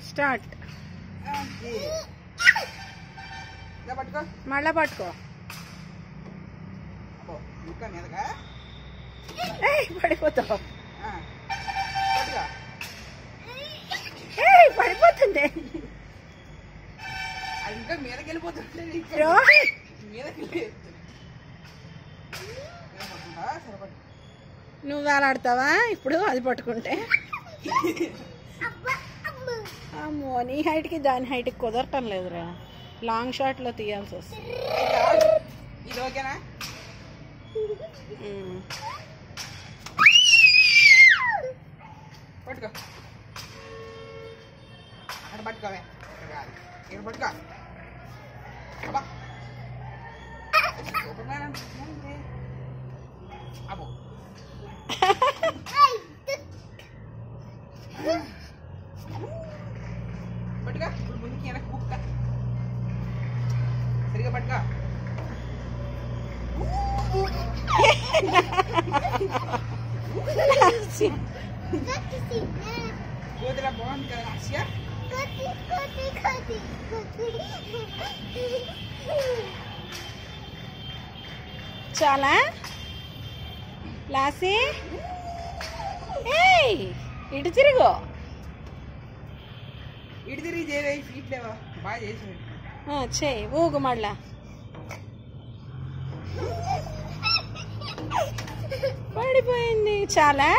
Start. మళ్ళా పట్టుకో. పడిపోతావు. పడిపోతుంది. ఇంకా మీదకి వెళ్ళిపోతుంది. నువ్వు వేలాడతావా ఇప్పుడు అది పట్టుకుంటే? అమ్మో, నీ హైట్కి దాని హైట్కి కుదరటం లేదురా. లాంగ్ షాట్లో తీయాల్సి వస్తుంది. ఇది ఓకేనా? పట్టుకో. అక్కడ పట్టుకోవే. ఇక్కడ పట్టుకో. అబ్బా అబ్బో పట్టుకో. ఇప్పుడు ముందుకి వెనక్కి కుక్క సరిగా పట్టుకో. కూతురా బాగుంది కదా ఆసియా? చాలా లాసి. ఇటు తిరుగు. ఇటు తిరిగి చేయవే. ఫీట్ లేవా? బాగా చేసి చెయ్యి. ఊగు మళ్ళా. పడిపోయింది. చాలా.